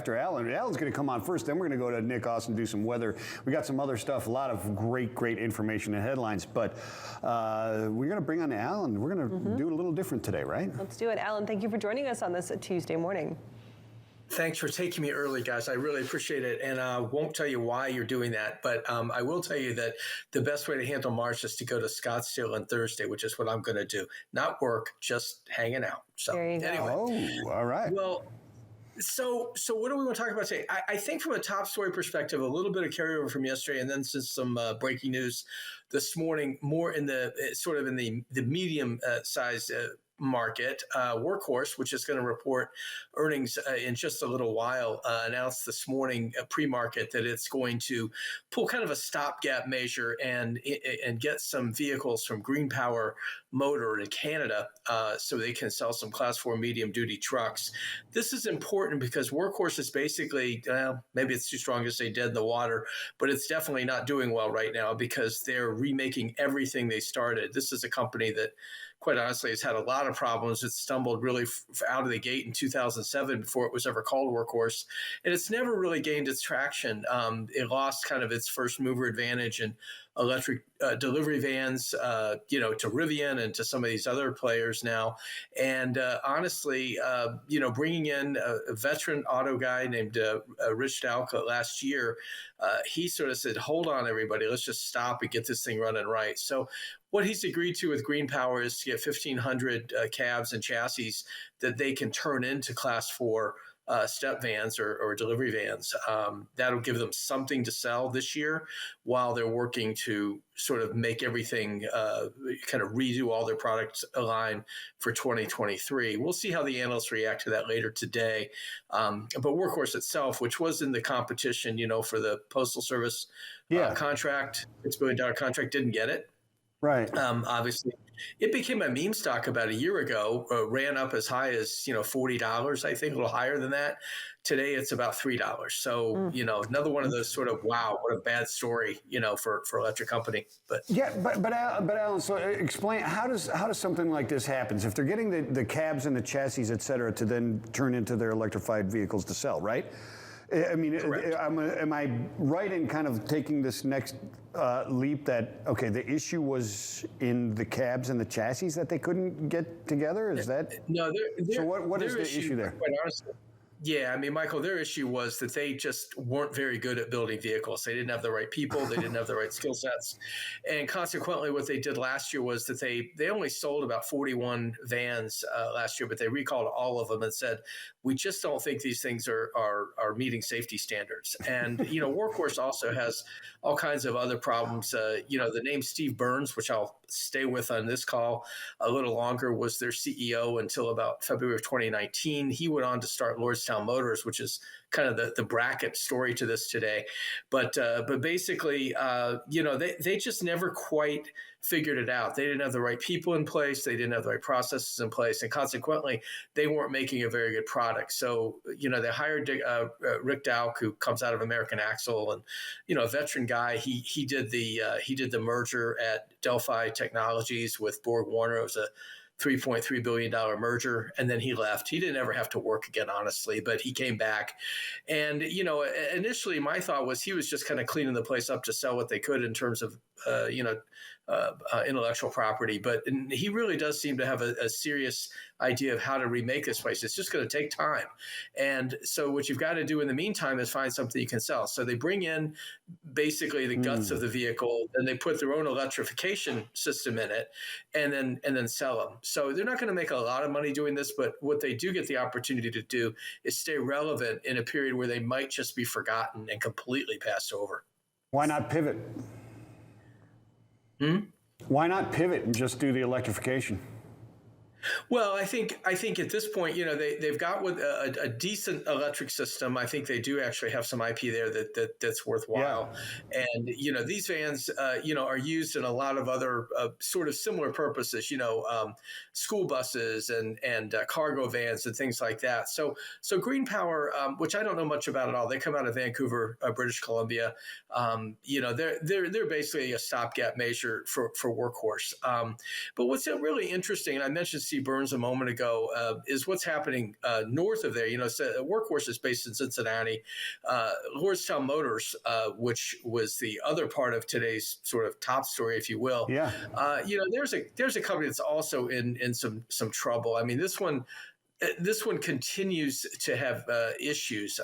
after Alan. Alan's going to come on first, then we're going to go to Nick Austin, do some weather. We got some other stuff, a lot of great information and headlines, but we're going to bring on Alan. We're going to do it a little different today, right? Let's do it. Alan, thank you for joining us on this Tuesday morning. Thanks for taking me early, guys. I really appreciate it. And I won't tell you why you're doing that, but I will tell you that the best way to handle March is to go to Scottsdale on Thursday, which is what I'm going to do. Not work, just hanging out. So there you go. Anyway. Oh, all right. Well, so what do we want to talk about today? I think from a top story perspective, a little bit of carryover from yesterday, and then some breaking news this morning, more in the sort of in the medium size market. Workhorse, which is going to report earnings in just a little while, announced this morning pre-market that it's going to pull kind of a stopgap measure and get some vehicles from Green Power Motor in Canada so they can sell some Class 4 medium-duty trucks. This is important because Workhorse is basically, maybe it's too strong to say dead in the water, but it's definitely not doing well right now because they're remaking everything they started. This is a company that, quite honestly, has had a lot of problems. It stumbled really out of the gate in 2007 before it was ever called Workhorse, and it's never really gained its traction. It lost kind of its first mover advantage in electric delivery vans, to Rivian and to some of these other players now. And honestly, bringing in a veteran auto guy named Rich Dalka last year, he sort of said, hold on, everybody, let's just stop and get this thing running right. So what he's agreed to with Green Power is to get 1,500 cabs and chassis that they can turn into Class 4 step vans or delivery vans. That'll give them something to sell this year while they're working to sort of make everything kind of redo all their product line for 2023. We'll see how the analysts react to that later today. But Workhorse itself, which was in the competition, for the Postal Service contract, $6 billion contract, didn't get it. Right. Obviously, it became a meme stock about a year ago, ran up as high as, $40, I think, a little higher than that. Today, it's about $3. So, another one of those sort of, wow, what a bad story, for electric company. But Alan, so explain, how does something like this happen? If they're getting the cabs and the chassis, et cetera, to then turn into their electrified vehicles to sell, right? I mean, am I right in kind of taking this next leap that, okay, the issue was in the cabs and the chassis that they couldn't get together? Is that? No, so what is the issue there? Quite honestly. Yeah, I mean, Michael, their issue was that they just weren't very good at building vehicles. They didn't have the right people. They didn't have the right skill sets. And consequently, what they did last year was that they only sold about 41 vans last year, but they recalled all of them and said, we just don't think these things are meeting safety standards. And, Workhorse also has all kinds of other problems. The name Steve Burns, which I'll stay with on this call a little longer, was their CEO until about February of 2019. He went on to start Lordstown Motors, which is kind of the bracket story to this today. But basically, they just never quite figured it out. They didn't have the right people in place. They didn't have the right processes in place. And consequently, they weren't making a very good product. So, they hired Rick Dowk, who comes out of American Axle and, a veteran guy. He did the merger at Delphi Technologies with Borg Warner. It was a $3.3 billion merger, and then he left. He didn't ever have to work again, honestly, but he came back. And, initially my thought was he was just kind of cleaning the place up to sell what they could in terms of, intellectual property. But he really does seem to have a serious idea of how to remake this place. It's just going to take time. And so what you've got to do in the meantime is find something you can sell. So they bring in basically the guts of the vehicle, and they put their own electrification system in it, and then sell them. So they're not going to make a lot of money doing this, but what they do get the opportunity to do is stay relevant in a period where they might just be forgotten and completely passed over. Why not pivot? Why not pivot and just do the electrification? Well, I think at this point, they've got with a decent electric system. I think they do actually have some IP there that's worthwhile. Yeah. And these vans, are used in a lot of other sort of similar purposes. School buses and cargo vans and things like that. So Green Power, which I don't know much about at all. They come out of Vancouver, British Columbia. They're basically a stopgap measure for Workhorse. But what's really interesting, and I mentioned Steve Steve Burns a moment ago is what's happening north of there. So Workhorse is based in Cincinnati. Lordstown Motors, which was the other part of today's sort of top story, if you will. Yeah. There's a company that's also in some trouble. I mean, this one continues to have issues.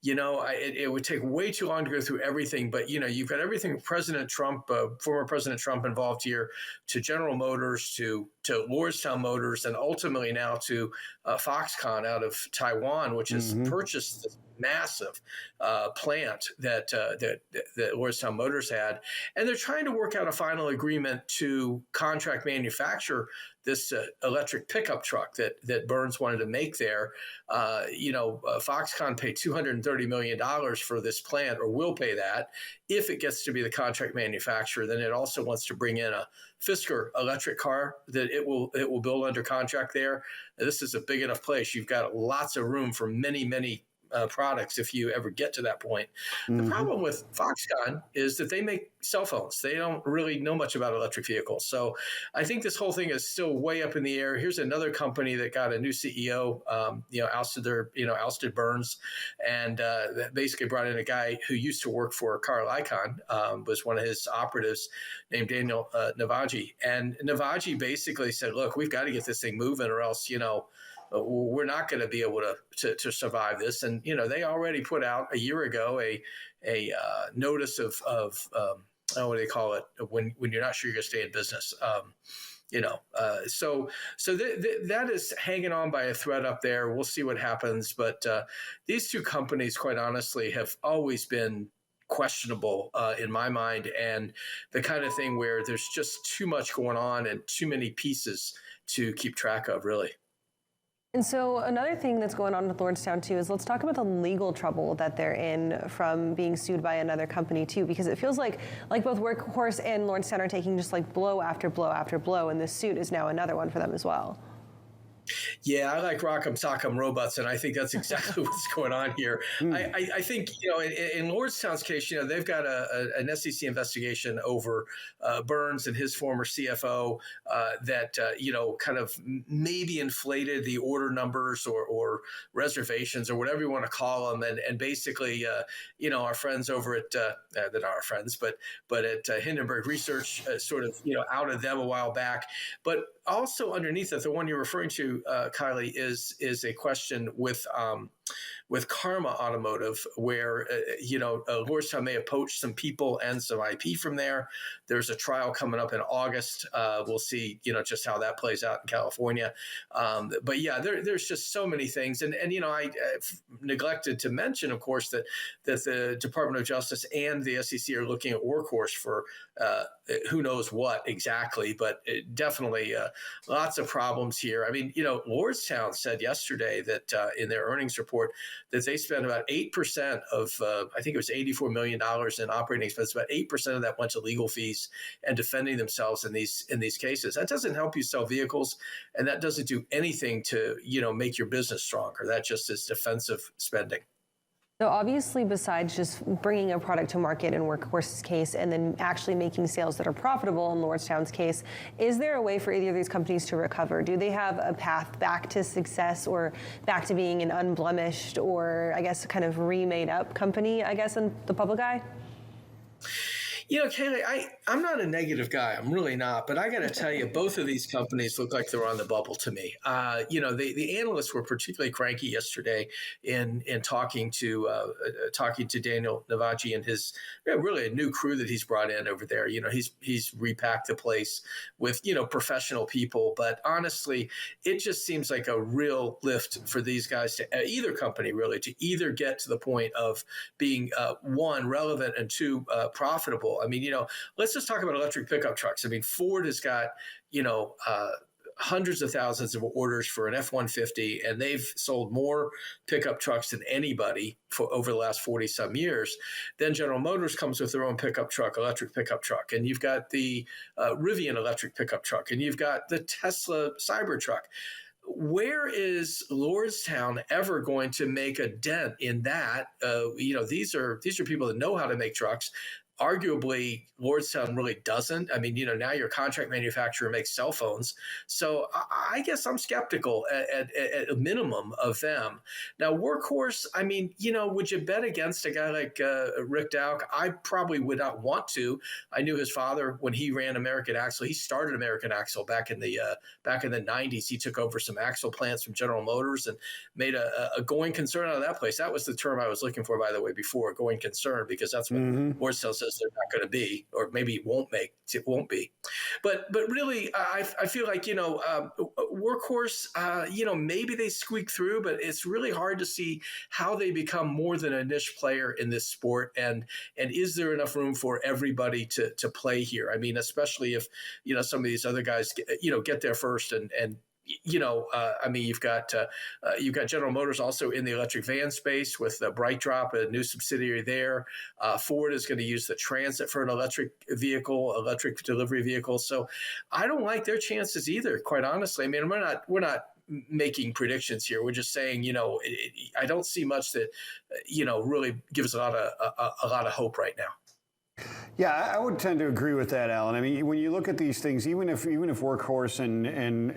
It would take way too long to go through everything, but you've got everything President Trump, former President Trump involved here, to General Motors, to Lordstown Motors, and ultimately now to Foxconn out of Taiwan, which has purchased this massive plant that Lordstown Motors had, and they're trying to work out a final agreement to contract manufacture this electric pickup truck that Burns wanted to make there. Foxconn paid $230 million for this plant, or will pay that if it gets to be the contract manufacturer. Then it also wants to bring in a Fisker electric car that it will build under contract there. This is a big enough place. You've got lots of room for many products if you ever get to that point. The problem with Foxconn is that they make cell phones. They don't really know much about electric vehicles. So I think this whole thing is still way up in the air. Here's another company that got a new CEO, ousted Burns, and basically brought in a guy who used to work for Carl Icahn, was one of his operatives, named Daniel Navaji. And Navaji basically said, look, we've got to get this thing moving, or else, we're not going to be able to survive this. And they already put out a year ago a notice of what do they call it when you're not sure you're going to stay in business. So that is hanging on by a thread up there. We'll see what happens. But these two companies, quite honestly, have always been questionable in my mind, and the kind of thing where there's just too much going on and too many pieces to keep track of, really. And so another thing that's going on with Lordstown too is, let's talk about the legal trouble that they're in from being sued by another company too, because it feels like both Workhorse and Lordstown are taking just like blow after blow after blow, and this suit is now another one for them as well. Yeah, I like Rock'em Sock'em Robots, and I think that's exactly what's going on here. I think, in Lordstown's case, they've got an SEC investigation over Burns and his former CFO that, kind of maybe inflated the order numbers or reservations or whatever you want to call them. And basically, our friends over at, they're not our friends, but at Hindenburg Research sort of, outed them a while back. But also underneath that, the one you're referring to, Kaylee, is a question with Karma Automotive, where Lordstown may have poached some people and some IP from there. There's a trial coming up in August. We'll see, just how that plays out in California. But yeah, there's just so many things, and I neglected to mention, of course, that the Department of Justice and the SEC are looking at Workhorse for who knows what exactly, but definitely lots of problems here. I mean, Lordstown said yesterday that in their earnings report that they spent about 8% of, I think it was $84 million in operating expenses. About 8% of that went to legal fees and defending themselves in these cases. That doesn't help you sell vehicles, and that doesn't do anything to make your business stronger. That just is defensive spending. So obviously, besides just bringing a product to market in Workhorse's case and then actually making sales that are profitable in Lordstown's case, is there a way for either of these companies to recover? Do they have a path back to success, or back to being an unblemished, or I guess kind of remade up company, I guess, in the public eye? Kaylee, I'm not a negative guy. I'm really not. But I got to tell you, both of these companies look like they're on the bubble to me. The analysts were particularly cranky yesterday in talking to Daniel Navaji and his really a new crew that he's brought in over there. He's repacked the place with professional people. But honestly, it just seems like a real lift for these guys to either company really to either get to the point of being one, relevant, and two, profitable. I mean, let's just talk about electric pickup trucks. I mean, Ford has got, hundreds of thousands of orders for an F-150, and they've sold more pickup trucks than anybody for over the last 40 some years. Then General Motors comes with their own pickup truck, electric pickup truck. And you've got the Rivian electric pickup truck, and you've got the Tesla Cybertruck. Where is Lordstown ever going to make a dent in that? These are people that know how to make trucks. arguably, Lordstown really doesn't. I mean, now your contract manufacturer makes cell phones. So I guess I'm skeptical at a minimum of them. Now, Workhorse, I mean, would you bet against a guy like Rick Dowk? I probably would not want to. I knew his father when he ran American Axle. He started American Axle back in the 90s. He took over some axle plants from General Motors and made a going concern out of that place. That was the term I was looking for, by the way, before, going concern, because that's what Lordstown says they're not going to be, or maybe it won't be. But really, I feel like, Workhorse, maybe they squeak through, but it's really hard to see how they become more than a niche player in this sport. And is there enough room for everybody to play here? I mean, especially if, some of these other guys, get there first and I mean, you've got General Motors also in the electric van space with BrightDrop, a new subsidiary there. Ford is going to use the Transit for an electric delivery vehicle. So I don't like their chances either, quite honestly. I mean, we're not making predictions here. We're just saying, I don't see much that, really gives a lot of hope right now. Yeah, I would tend to agree with that, Alan. I mean, when you look at these things, even if Workhorse and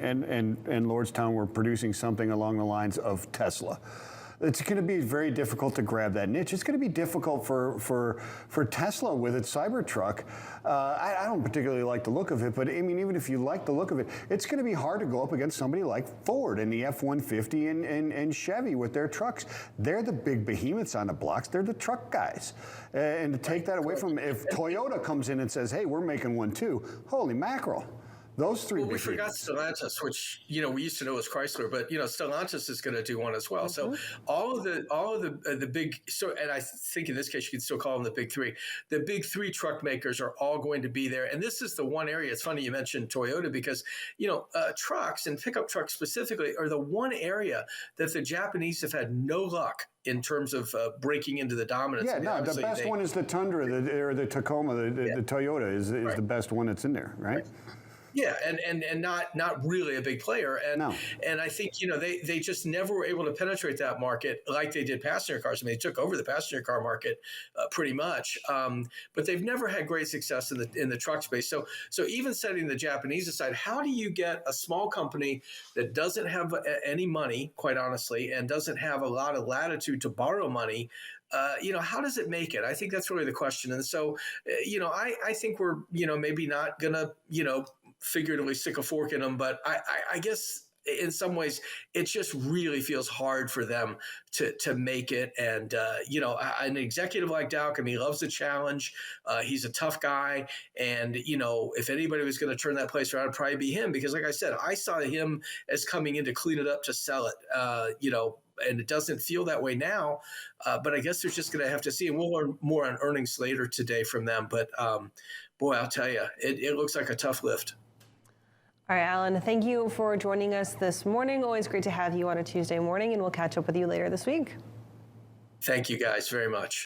Lordstown were producing something along the lines of Tesla, it's going to be very difficult to grab that niche. It's going to be difficult for Tesla with its Cybertruck. I don't particularly like the look of it, but I mean, even if you like the look of it, it's going to be hard to go up against somebody like Ford and the F-150 and Chevy with their trucks. They're the big behemoths on the blocks. They're the truck guys. And to take that away from them, if Toyota comes in and says, hey, we're making one too, holy mackerel. Those three. Well, we forgot Stellantis, which we used to know as Chrysler, but Stellantis is going to do one as well. So all of the big, and I think in this case you can still call them the big three. The big three truck makers are all going to be there, and this is the one area. It's funny you mentioned Toyota because trucks and pickup trucks specifically are the one area that the Japanese have had no luck in terms of breaking into the dominance. Yeah, no, the best one is the Tundra or the Tacoma. The Toyota is the best one that's in there, right? Yeah, and not really a big player, and I think they just never were able to penetrate that market like they did passenger cars. I mean, they took over the passenger car market pretty much, but they've never had great success in the truck space. So even setting the Japanese aside, how do you get a small company that doesn't have any money, quite honestly, and doesn't have a lot of latitude to borrow money? How does it make it? I think that's really the question. And so, I think we're, maybe not gonna, figuratively stick a fork in them, but I guess in some ways it just really feels hard for them to make it. And, an executive like Dowk, I mean, he loves the challenge. He's a tough guy. And, if anybody was going to turn that place around, it'd probably be him, because like I said, I saw him as coming in to clean it up, to sell it, and it doesn't feel that way now. But I guess they're just going to have to see, and we'll learn more on earnings later today from them. But boy, I'll tell you, it looks like a tough lift. All right, Alan, thank you for joining us this morning. Always great to have you on a Tuesday morning, and we'll catch up with you later this week. Thank you guys very much.